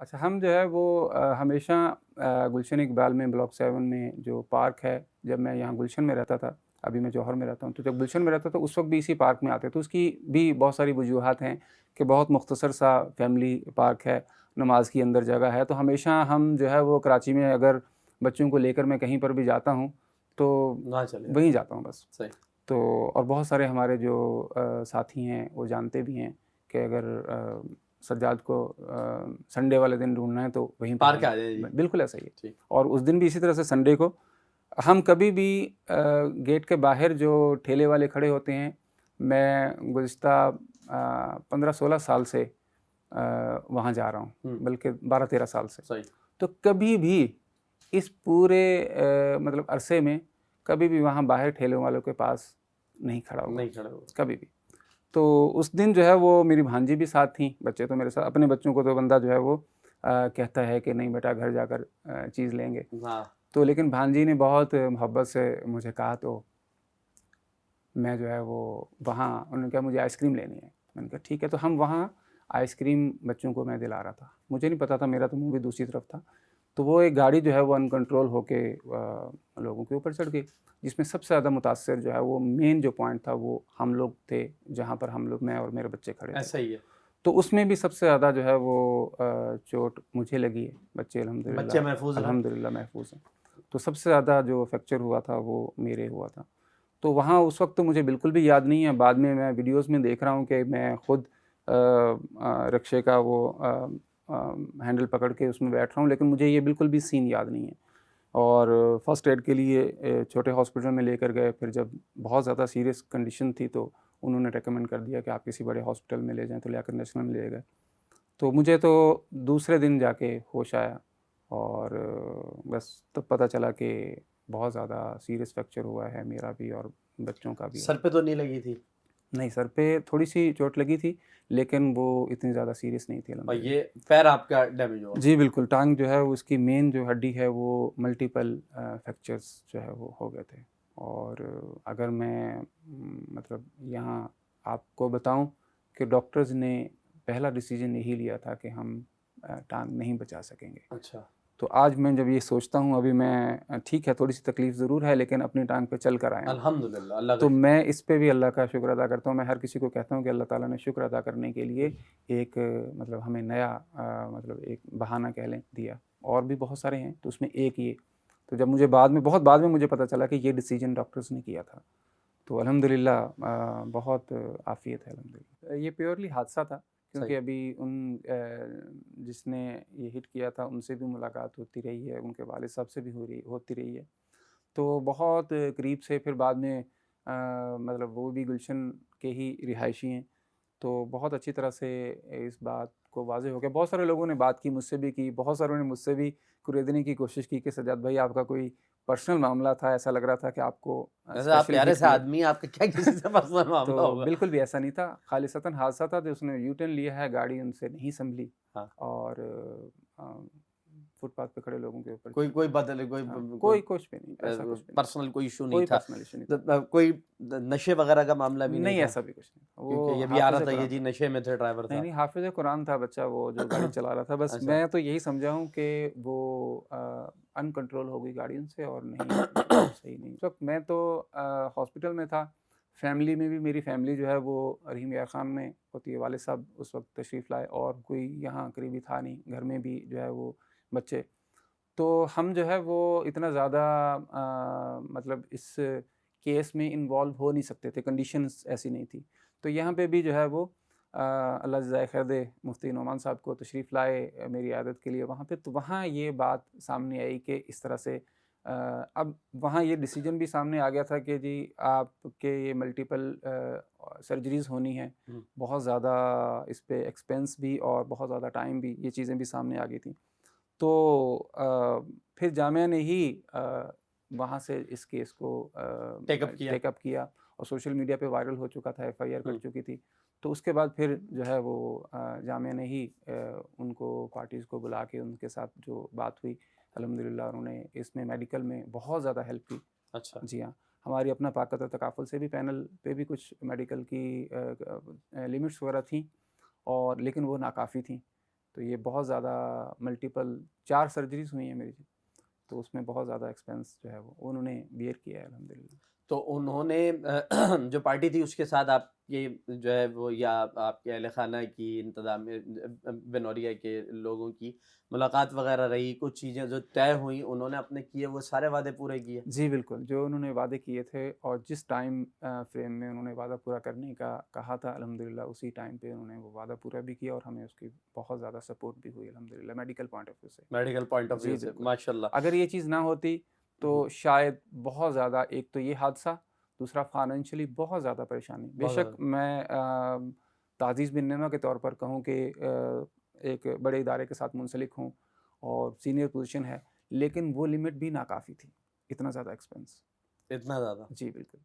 अच्छा, हम जो है वो हमेशा गुलशन इकबाल में ब्लॉक 7 में जो पार्क है, जब मैं यहाँ गुलशन में रहता था, अभी मैं जौहर में रहता हूँ, तो जब गुलशन में रहता था उस वक्त भी इसी पार्क में आते, तो उसकी भी बहुत सारी वजूहात हैं कि बहुत मुख्तसर सा फैमिली पार्क है, नमाज की अंदर जगह है। तो हमेशा हम जो है वो कराची में अगर बच्चों को लेकर मैं कहीं पर भी जाता हूँ तो वहाँ चले वहीं जाता हूँ बस। सही। तो और बहुत सारे हमारे जो साथी हैं वो जानते भी हैं कि अगर सज्जाद को संडे वाले दिन ढूंढना है तो वहीं पर पार्क आ जाए जी। बिल्कुल ऐसा ही है। ठीक। और उस दिन भी इसी तरह से संडे को हम कभी भी गेट के बाहर जो ठेले वाले खड़े होते हैं, मैं गुज़िश्ता 15-16 साल से वहाँ जा रहा हूँ, बल्कि 12-13 साल से। सही। तो कभी भी इस पूरे मतलब अरसे में कभी भी वहाँ बाहर ठेले वालों के पास नहीं खड़ा हुआ, नहीं खड़ा हुआ कभी भी। तो उस दिन जो है वो मेरी भांजी भी साथ थी, बच्चे तो मेरे साथ, अपने बच्चों को तो बंदा जो है वो कहता है कि नहीं बेटा घर जाकर चीज़ लेंगे। हाँ। तो लेकिन भांजी ने बहुत मोहब्बत से मुझे कहा, तो मैं जो है वो वहाँ, उन्होंने कहा मुझे आइसक्रीम लेनी है। मैंने कहा ठीक है। तो हम वहाँ आइसक्रीम बच्चों को मैं दिला रहा था, मुझे नहीं पता था, मेरा तो मुँह भी दूसरी तरफ था। तो वो एक गाड़ी जो है वो अनकंट्रोल होके लोगों के ऊपर चढ़ गई, जिसमें सबसे ज़्यादा मुतासर जो है वो मेन जो पॉइंट था वो हम लोग थे, जहाँ पर हम लोग, मैं और मेरे बच्चे खड़े थे। ऐसा ही है। तो उसमें भी सबसे ज़्यादा जो है वो चोट मुझे लगी है। बच्चे बच्चे महफूज हैं। अल्हम्दुलिल्लाह महफूज हैं। तो सबसे ज़्यादा जो फ्रैक्चर हुआ था वो मेरे हुआ था। तो वहाँ उस वक्त तो मुझे बिल्कुल भी याद नहीं है। बाद में मैं वीडियोस में देख रहा हूँ कि मैं खुद रिक्शे का वो हैंडल पकड़ के उसमें बैठ रहा हूँ, लेकिन मुझे ये बिल्कुल भी सीन याद नहीं है। और फर्स्ट एड के लिए छोटे हॉस्पिटल में लेकर गए, फिर जब बहुत ज़्यादा सीरियस कंडीशन थी तो उन्होंने रेकमेंड कर दिया कि आप किसी बड़े हॉस्पिटल में ले जाएं, तो लियाकत नेशनल में ले गए। तो मुझे तो दूसरे दिन जाके होश आया और बस तब पता चला कि बहुत ज़्यादा सीरियस फ्रैक्चर हुआ है, मेरा भी और बच्चों का भी। सर पे तो नहीं लगी थी? नहीं, सर पे थोड़ी सी चोट लगी थी, लेकिन वो इतनी ज़्यादा सीरियस नहीं थी और अल्हम्दुलिल्लाह। ये पैर आपका डैमेज हुआ? जी बिल्कुल, टांग जो है उसकी मेन जो हड्डी है वो मल्टीपल फ्रैक्चर्स जो है वो हो गए थे। और अगर मैं मतलब यहाँ आपको बताऊं कि डॉक्टर्स ने पहला डिसीजन यही लिया था कि हम टांग नहीं बचा सकेंगे। अच्छा। तो आज मैं जब ये सोचता हूँ, अभी मैं ठीक है, थोड़ी सी तकलीफ़ ज़रूर है, लेकिन अपनी टांग पे चल कर आया हूँ। अल्हम्दुलिल्लाह, अल्लाह का तो शुक्र। मैं इस पे भी अल्लाह का शुक्र अदा करता हूँ। मैं हर किसी को कहता हूँ कि अल्लाह ताला ने शुक्र अदा करने के लिए एक मतलब हमें नया मतलब एक बहाना कह लें दिया, और भी बहुत सारे हैं, तो उसमें एक ये। तो जब मुझे बहुत बाद में मुझे पता चला कि ये डिसीजन डॉक्टर्स ने किया था, तो अल्हम्दुलिल्लाह बहुत आफ़ियत है अल्हम्दुलिल्लाह। ये प्योरली हादसा था, क्योंकि सही। अभी जिसने ये हिट किया था उनसे भी मुलाकात होती रही है, उनके वालिद साहब से भी होती रही है। तो बहुत करीब से फिर बाद में मतलब वो भी गुलशन के ही रिहायशी हैं, तो बहुत अच्छी तरह से इस बात को वाज़ेह हो गया। बहुत सारे लोगों ने बात की, मुझसे भी की, बहुत सारों ने मुझसे भी कुरेदने की कोशिश की कि सज्जाद भाई आपका कोई पर्सनल मामला था, ऐसा लग रहा था कि आपको वैसे आप स्पेशल प्यारे हिट से किया। आदमी हैं, आपका क्या किसी से पर्सनल तो मामला होगा? बिल्कुल भी ऐसा नहीं था, खालिसतन हादसा था, जो उसने यू टर्न लिया है, गाड़ी उनसे नहीं संभली हाँ। और अ, फुटपाथ पे खड़े लोगों के ऊपर कोई चढ़ कोई गई। बदले कोई हाँ, कोई कोई कुछ भी नहीं, ऐसा कुछ भी नहीं, पर्सनल कोई इश्यू नहीं कोई था। पर्सनल इश्यू नहीं था। कोई नशे वगैरह का मामला भी नहीं नहीं, था? ऐसा भी कुछ नहीं था। क्योंकि वो ये भी आ रहा हाफ़िज़ था ये कुरान जी था। नशे में थे, ड्राइवर नहीं, था। नहीं, हाफ़िज़ कुरान था बच्चा वो जो गाड़ी चला रहा था। बस अच्छा। मैं तो यही समझा हूँ कि वो अनकंट्रोल हो गई गाड़ी उनसे और नहीं सही नहीं। उस वक़्त मैं तो हॉस्पिटल में था। फैमिली में भी मेरी फैमिली जो है वो रहीम यार ख़ान में होती है। वालिद साहब उस वक़्त तशरीफ़ लाए और कोई यहाँ करीबी था नहीं। घर में भी जो है वो बच्चे। तो हम जो है वो इतना ज़्यादा मतलब इस केस में इन्वॉल्व हो नहीं सकते थे, कंडीशंस ऐसी नहीं थी। तो यहाँ पे भी जो है वो अल्लाह जज़ाए खैर दे, मुफ्ती नोमान साहब को तशरीफ़ लाए मेरी इयादत के लिए वहाँ पे। तो वहाँ ये बात सामने आई कि इस तरह से अब वहाँ ये डिसीजन भी सामने आ गया था कि जी आपके ये मल्टीपल सर्जरीज़ होनी है, हुँ। बहुत ज़्यादा इस पे एक्सपेंस भी और बहुत ज़्यादा टाइम भी, ये चीज़ें भी सामने आ गई थी। तो फिर जामिया ने ही वहाँ से इस केस को टेकअप किया। टेकअप किया और सोशल मीडिया पे वायरल हो चुका था, एफआईआर कट हुँ। चुकी थी। तो उसके बाद फिर जो है वो जामिया ने ही उनको पार्टीज़ को बुला के उनके साथ जो बात हुई, अल्हम्दुलिल्लाह उन्होंने इसमें मेडिकल में बहुत ज़्यादा हेल्प की। अच्छा। जी हाँ, हमारी अपना ताकत और तकाफ़ुल से भी पैनल पे भी कुछ मेडिकल की लिमिट्स वगैरह थी और लेकिन वो नाकाफ़ी थी। तो ये बहुत ज़्यादा मल्टीपल 4 सर्जरीज हुई हैं मेरी जी, तो उसमें बहुत ज़्यादा एक्सपेंस जो है वो उन्होंने बियर किया है अल्हम्दुलिल्लाह। तो उन्होंने जो पार्टी थी उसके साथ आपके जो है वो या आपके अहल खाना की इंतज़ामिया बनौरिया के लोगों की मुलाकात वगैरह रही, कुछ चीज़ें जो तय हुई उन्होंने अपने किए वो सारे वादे पूरे किए? जी बिल्कुल, जो उन्होंने वादे किए थे और जिस टाइम फ्रेम में उन्होंने वादा पूरा करने का कहा था अल्हम्दुलिल्लाह उसी टाइम पे उन्होंने वो वादा पूरा भी किया और हमें उसकी बहुत ज़्यादा सपोर्ट भी हुई अल्हम्दुलिल्लाह मेडिकल पॉइंट ऑफ व्यू से। मेडिकल पॉइंट ऑफ व्यू जी से बिल्कुल। माशाल्लाह। अगर ये चीज़ ना होती तो हुँ, शायद बहुत ज़्यादा एक तो ये हादसा, दूसरा फाइनेंशियली बहुत ज़्यादा परेशानी। बहुत बेशक ज़्यादा। मैं ताज़ीज़ बिन नेमा के तौर पर कहूँ कि एक बड़े इदारे के साथ मुंसलिक हूँ और सीनियर पोज़ीशन है, लेकिन वो लिमिट भी नाकाफ़ी थी, इतना ज़्यादा एक्सपेंस। इतना ज़्यादा। जी बिल्कुल।